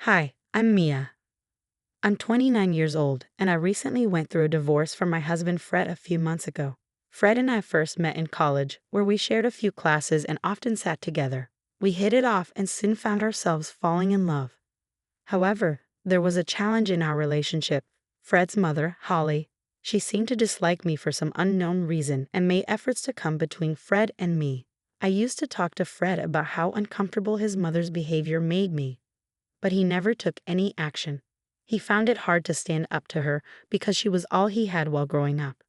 Hi, I'm Mia. I'm 29 years old, and I recently went through a divorce from my husband Fred a few months ago. Fred and I first met in college, where we shared a few classes and often sat together. We hit it off and soon found ourselves falling in love. However, there was a challenge in our relationship. Fred's mother, Holly, she seemed to dislike me for some unknown reason and made efforts to come between Fred and me. I used to talk to Fred about how uncomfortable his mother's behavior made me, but he never took any action. He found it hard to stand up to her because she was all he had while growing up.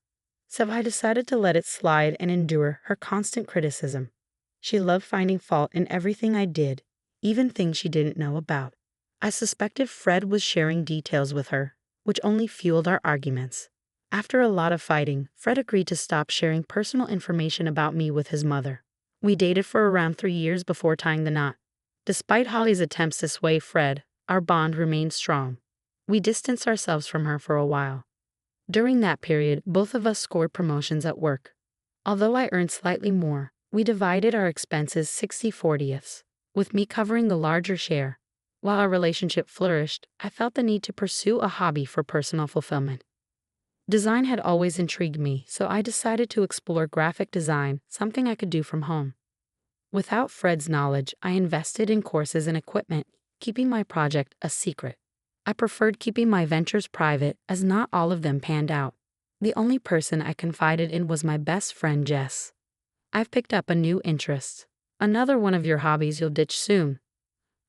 So I decided to let it slide and endure her constant criticism. She loved finding fault in everything I did, even things she didn't know about. I suspected Fred was sharing details with her, which only fueled our arguments. After a lot of fighting, Fred agreed to stop sharing personal information about me with his mother. We dated for around 3 years before tying the knot. Despite Holly's attempts to sway Fred, our bond remained strong. We distanced ourselves from her for a while. During that period, both of us scored promotions at work. Although I earned slightly more, we divided our expenses 60/40ths, with me covering the larger share. While our relationship flourished, I felt the need to pursue a hobby for personal fulfillment. Design had always intrigued me, so I decided to explore graphic design, something I could do from home. Without Fred's knowledge, I invested in courses and equipment, keeping my project a secret. I preferred keeping my ventures private as not all of them panned out. The only person I confided in was my best friend Jess. I've picked up a new interest. Another one of your hobbies you'll ditch soon.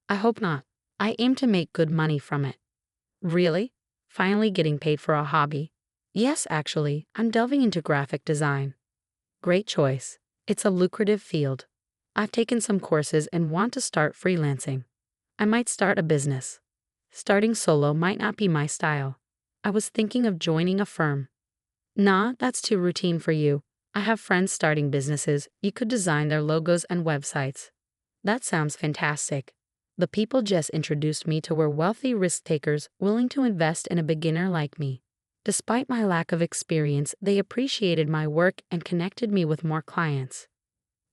I hope not. I aim to make good money from it. Really? Finally getting paid for a hobby? Yes, actually, I'm delving into graphic design. Great choice. It's a lucrative field. I've taken some courses and want to start freelancing. I might start a business. Starting solo might not be my style. I was thinking of joining a firm. Nah, that's too routine for you. I have friends starting businesses. You could design their logos and websites. That sounds fantastic. The people Jess introduced me to were wealthy risk takers willing to invest in a beginner like me. Despite my lack of experience, they appreciated my work and connected me with more clients.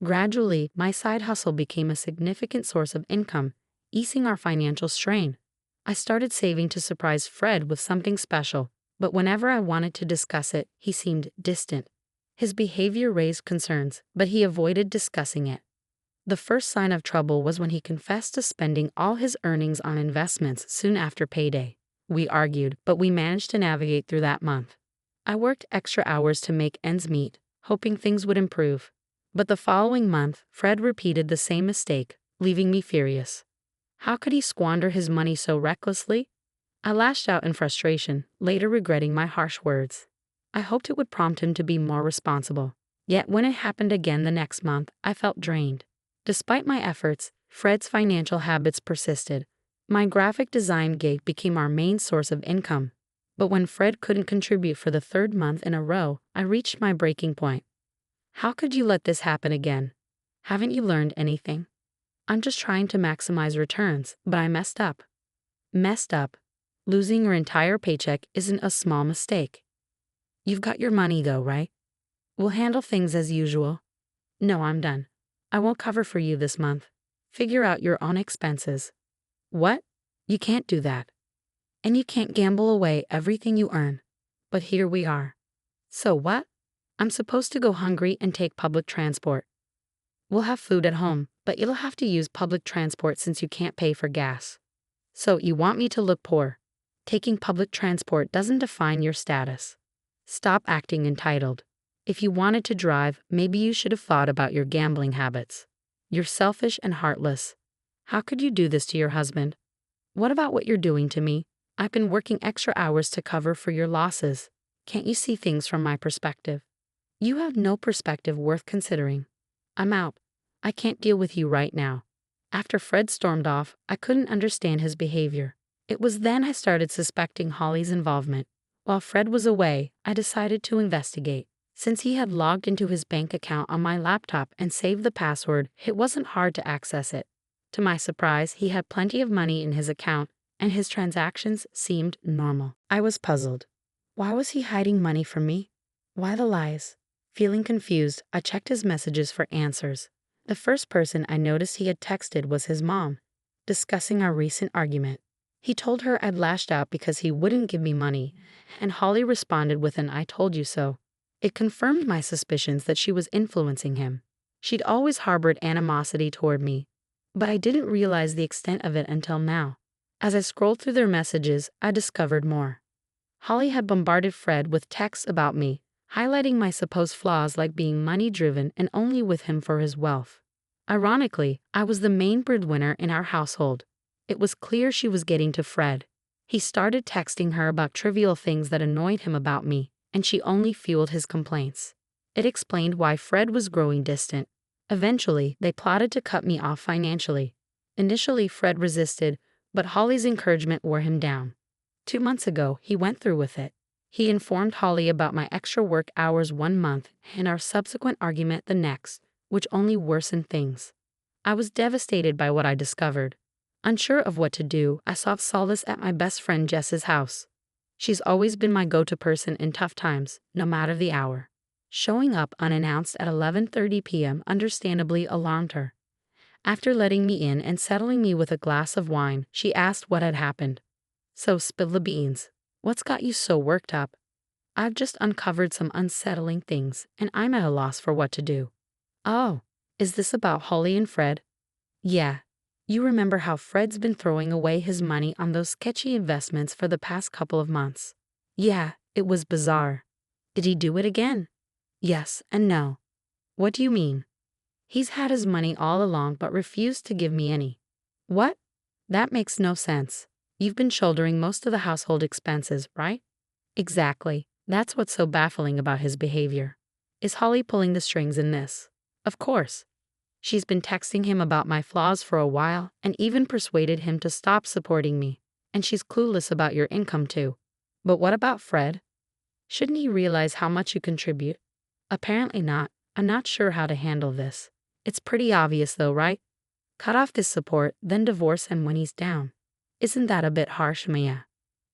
Gradually, my side hustle became a significant source of income, easing our financial strain. I started saving to surprise Fred with something special, but whenever I wanted to discuss it, he seemed distant. His behavior raised concerns, but he avoided discussing it. The first sign of trouble was when he confessed to spending all his earnings on investments soon after payday. We argued, but we managed to navigate through that month. I worked extra hours to make ends meet, hoping things would improve. But the following month, Fred repeated the same mistake, leaving me furious. How could he squander his money so recklessly? I lashed out in frustration, later regretting my harsh words. I hoped it would prompt him to be more responsible. Yet when it happened again the next month, I felt drained. Despite my efforts, Fred's financial habits persisted. My graphic design gig became our main source of income. But when Fred couldn't contribute for the third month in a row, I reached my breaking point. How could you let this happen again? Haven't you learned anything? I'm just trying to maximize returns, but I messed up. Messed up. Losing your entire paycheck isn't a small mistake. You've got your money though, right? We'll handle things as usual. No, I'm done. I won't cover for you this month. Figure out your own expenses. What? You can't do that. And you can't gamble away everything you earn. But here we are. So what? I'm supposed to go hungry and take public transport. We'll have food at home, but you'll have to use public transport since you can't pay for gas. So you want me to look poor? Taking public transport doesn't define your status. Stop acting entitled. If you wanted to drive, maybe you should have thought about your gambling habits. You're selfish and heartless. How could you do this to your husband? What about what you're doing to me? I've been working extra hours to cover for your losses. Can't you see things from my perspective? You have no perspective worth considering. I'm out. I can't deal with you right now. After Fred stormed off, I couldn't understand his behavior. It was then I started suspecting Holly's involvement. While Fred was away, I decided to investigate. Since he had logged into his bank account on my laptop and saved the password, it wasn't hard to access it. To my surprise, he had plenty of money in his account, and his transactions seemed normal. I was puzzled. Why was he hiding money from me? Why the lies? Feeling confused, I checked his messages for answers. The first person I noticed he had texted was his mom, discussing our recent argument. He told her I'd lashed out because he wouldn't give me money, and Holly responded with an "I told you so." It confirmed my suspicions that she was influencing him. She'd always harbored animosity toward me, but I didn't realize the extent of it until now. As I scrolled through their messages, I discovered more. Holly had bombarded Fred with texts about me, highlighting my supposed flaws like being money-driven and only with him for his wealth. Ironically, I was the main breadwinner in our household. It was clear she was getting to Fred. He started texting her about trivial things that annoyed him about me, and she only fueled his complaints. It explained why Fred was growing distant. Eventually, they plotted to cut me off financially. Initially, Fred resisted, but Holly's encouragement wore him down. 2 months ago, he went through with it. He informed Holly about my extra work hours 1 month and our subsequent argument the next, which only worsened things. I was devastated by what I discovered. Unsure of what to do, I sought solace at my best friend Jess's house. She's always been my go-to person in tough times, no matter the hour. Showing up unannounced at 11:30 p.m. understandably alarmed her. After letting me in and settling me with a glass of wine, she asked what had happened. "So spill the beans. What's got you so worked up?" "I've just uncovered some unsettling things, and I'm at a loss for what to do." "Oh, is this about Holly and Fred?" "Yeah. You remember how Fred's been throwing away his money on those sketchy investments for the past couple of months?" "Yeah, it was bizarre." "Did he do it again?" "Yes and no." "What do you mean?" "He's had his money all along but refused to give me any." "What? That makes no sense. You've been shouldering most of the household expenses, right?" "Exactly. That's what's so baffling about his behavior." "Is Holly pulling the strings in this?" "Of course. She's been texting him about my flaws for a while and even persuaded him to stop supporting me. And she's clueless about your income too." "But what about Fred? Shouldn't he realize how much you contribute?" "Apparently not. I'm not sure how to handle this. It's pretty obvious though, right? Cut off this support, then divorce him when he's down. Isn't that a bit harsh, Mia?"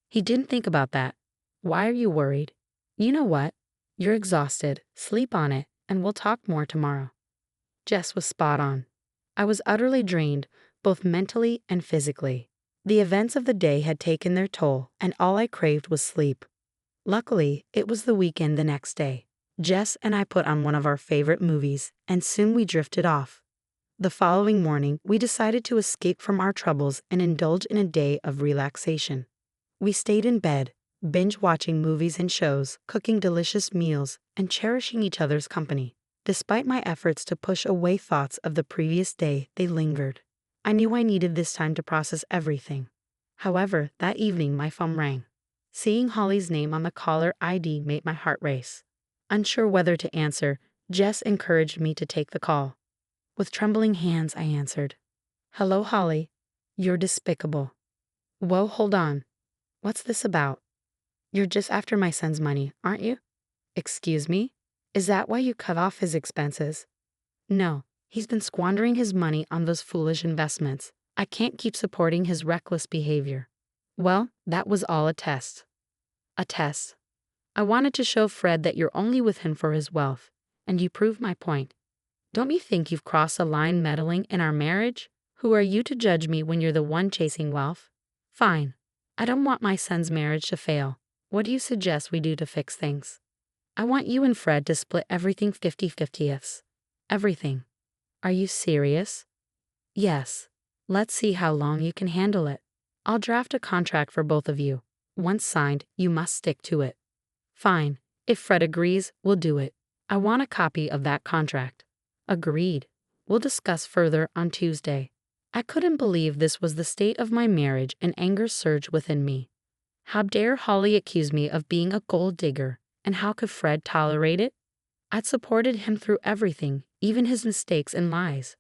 "He didn't think about that." "Why are you worried?" "You know what? You're exhausted. Sleep on it, and we'll talk more tomorrow." Jess was spot on. I was utterly drained, both mentally and physically. The events of the day had taken their toll, and all I craved was sleep. Luckily, it was the weekend the next day. Jess and I put on one of our favorite movies, and soon we drifted off. The following morning, we decided to escape from our troubles and indulge in a day of relaxation. We stayed in bed, binge-watching movies and shows, cooking delicious meals, and cherishing each other's company. Despite my efforts to push away thoughts of the previous day, they lingered. I knew I needed this time to process everything. However, that evening my phone rang. Seeing Holly's name on the caller ID made my heart race. Unsure whether to answer, Jess encouraged me to take the call. With trembling hands, I answered. "Hello, Holly. You're despicable." "Whoa, hold on. What's this about?" "You're just after my son's money, aren't you?" "Excuse me? Is that why you cut off his expenses?" "No, he's been squandering his money on those foolish investments. I can't keep supporting his reckless behavior." "Well, that was all a test." "A test. I wanted to show Fred that you're only with him for his wealth, and you proved my point. Don't you think you've crossed a line meddling in our marriage? Who are you to judge me when you're the one chasing wealth?" "Fine. I don't want my son's marriage to fail. What do you suggest we do to fix things?" "I want you and Fred to split everything 50-50ths. Everything." "Are you serious?" "Yes. Let's see how long you can handle it. I'll draft a contract for both of you. Once signed, you must stick to it." "Fine. If Fred agrees, we'll do it. I want a copy of that contract." "Agreed. We'll discuss further on Tuesday." I couldn't believe this was the state of my marriage, and anger surged within me. How dare Holly accuse me of being a gold digger, and how could Fred tolerate it? I'd supported him through everything, even his mistakes and lies.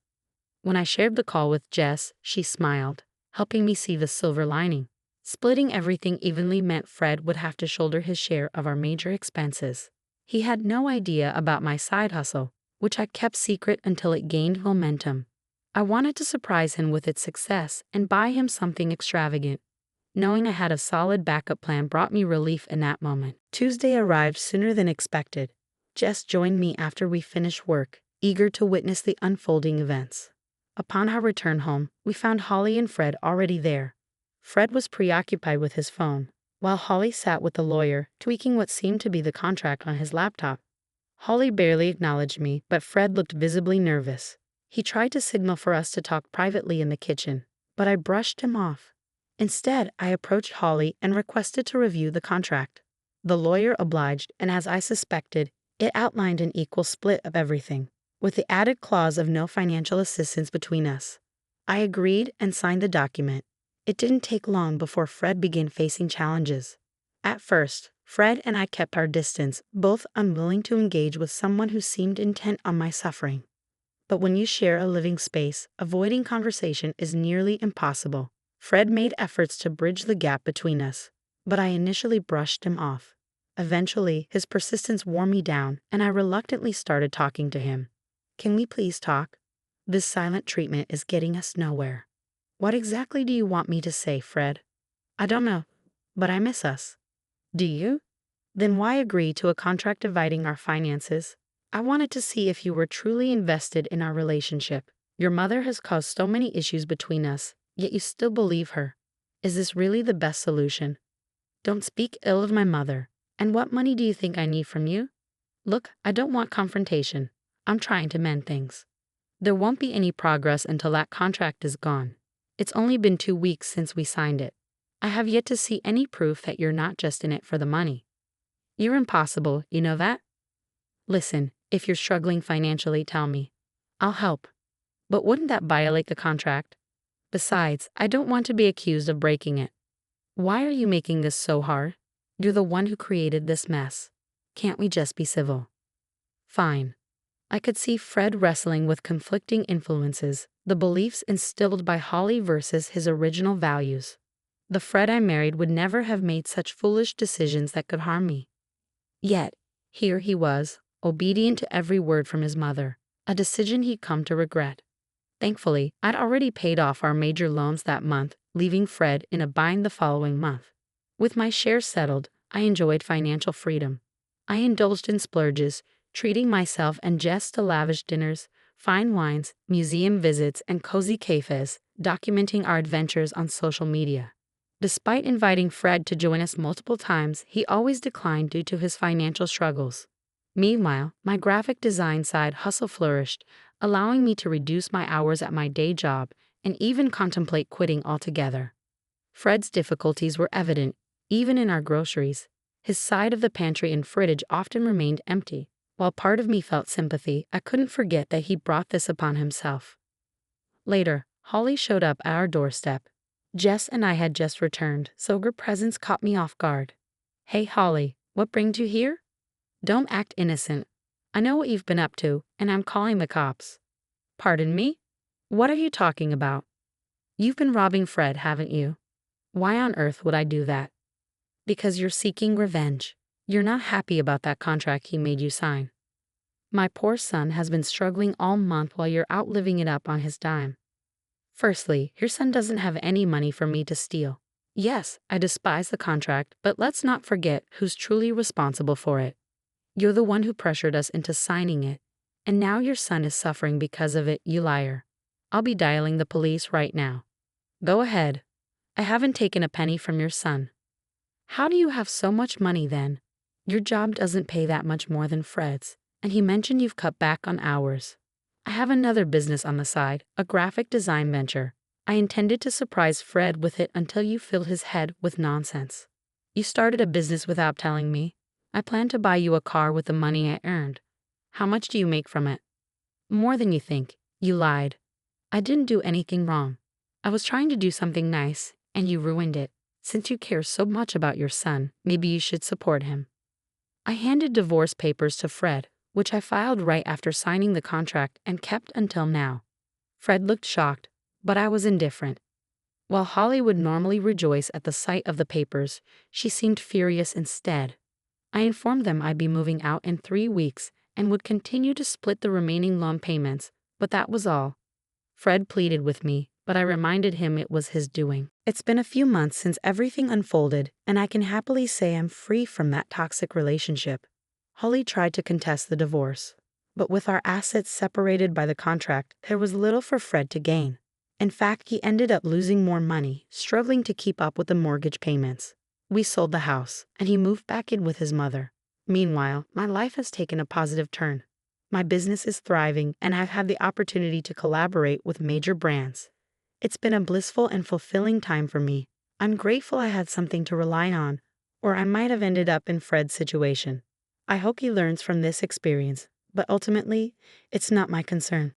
When I shared the call with Jess, she smiled, helping me see the silver lining. Splitting everything evenly meant Fred would have to shoulder his share of our major expenses. He had no idea about my side hustle, which I kept secret until it gained momentum. I wanted to surprise him with its success and buy him something extravagant. Knowing I had a solid backup plan brought me relief in that moment. Tuesday arrived sooner than expected. Jess joined me after we finished work, eager to witness the unfolding events. Upon our return home, we found Holly and Fred already there. Fred was preoccupied with his phone, while Holly sat with the lawyer, tweaking what seemed to be the contract on his laptop. Holly barely acknowledged me, but Fred looked visibly nervous. He tried to signal for us to talk privately in the kitchen, but I brushed him off. Instead, I approached Holly and requested to review the contract. The lawyer obliged, and as I suspected, it outlined an equal split of everything, with the added clause of no financial assistance between us. I agreed and signed the document. It didn't take long before Fred began facing challenges. At first, Fred and I kept our distance, both unwilling to engage with someone who seemed intent on my suffering. But when you share a living space, avoiding conversation is nearly impossible. Fred made efforts to bridge the gap between us, but I initially brushed him off. Eventually, his persistence wore me down, and I reluctantly started talking to him. "Can we please talk? This silent treatment is getting us nowhere." "What exactly do you want me to say, Fred?" "I don't know, but I miss us." "Do you? Then why agree to a contract dividing our finances?" "I wanted to see if you were truly invested in our relationship. Your mother has caused so many issues between us, yet you still believe her. Is this really the best solution?" "Don't speak ill of my mother. And what money do you think I need from you?" "Look, I don't want confrontation. I'm trying to mend things. There won't be any progress until that contract is gone. It's only been 2 weeks since we signed it. I have yet to see any proof that you're not just in it for the money." "You're impossible, you know that?" "Listen, if you're struggling financially, tell me. I'll help. But wouldn't that violate the contract? Besides, I don't want to be accused of breaking it." "Why are you making this so hard? You're the one who created this mess. Can't we just be civil?" "Fine." I could see Fred wrestling with conflicting influences, the beliefs instilled by Holly versus his original values. The Fred I married would never have made such foolish decisions that could harm me. Yet, here he was, obedient to every word from his mother, a decision he'd come to regret. Thankfully, I'd already paid off our major loans that month, leaving Fred in a bind the following month. With my shares settled, I enjoyed financial freedom. I indulged in splurges, treating myself and Jess to lavish dinners, fine wines, museum visits, and cozy cafes, documenting our adventures on social media. Despite inviting Fred to join us multiple times, he always declined due to his financial struggles. Meanwhile, my graphic design side hustle flourished, allowing me to reduce my hours at my day job and even contemplate quitting altogether. Fred's difficulties were evident, even in our groceries. His side of the pantry and fridge often remained empty. While part of me felt sympathy, I couldn't forget that he brought this upon himself. Later, Holly showed up at our doorstep. Jess and I had just returned, so her presence caught me off guard. "Hey Holly, what brings you here?" "Don't act innocent. I know what you've been up to, and I'm calling the cops." "Pardon me? What are you talking about?" "You've been robbing Fred, haven't you?" "Why on earth would I do that?" "Because you're seeking revenge. You're not happy about that contract he made you sign. My poor son has been struggling all month while you're out living it up on his dime. Firstly, your son doesn't have any money for me to steal. Yes, I despise the contract, but let's not forget who's truly responsible for it. You're the one who pressured us into signing it, and now your son is suffering because of it, you liar. I'll be dialing the police right now." "Go ahead. I haven't taken a penny from your son." "How do you have so much money then? Your job doesn't pay that much more than Fred's, and he mentioned you've cut back on hours." "I have another business on the side, a graphic design venture. I intended to surprise Fred with it until you filled his head with nonsense. You started a business without telling me. I plan to buy you a car with the money I earned. How much do you make from it?" "More than you think. You lied. I didn't do anything wrong. I was trying to do something nice, and you ruined it. Since you care so much about your son, maybe you should support him." I handed divorce papers to Fred, which I filed right after signing the contract and kept until now. Fred looked shocked, but I was indifferent. While Holly would normally rejoice at the sight of the papers, she seemed furious instead. I informed them I'd be moving out in 3 weeks and would continue to split the remaining loan payments, but that was all. Fred pleaded with me, but I reminded him it was his doing. It's been a few months since everything unfolded, and I can happily say I'm free from that toxic relationship. Holly tried to contest the divorce, but with our assets separated by the contract, there was little for Fred to gain. In fact, he ended up losing more money, struggling to keep up with the mortgage payments. We sold the house, and he moved back in with his mother. Meanwhile, my life has taken a positive turn. My business is thriving, and I've had the opportunity to collaborate with major brands. It's been a blissful and fulfilling time for me. I'm grateful I had something to rely on, or I might have ended up in Fred's situation. I hope he learns from this experience, but ultimately, it's not my concern.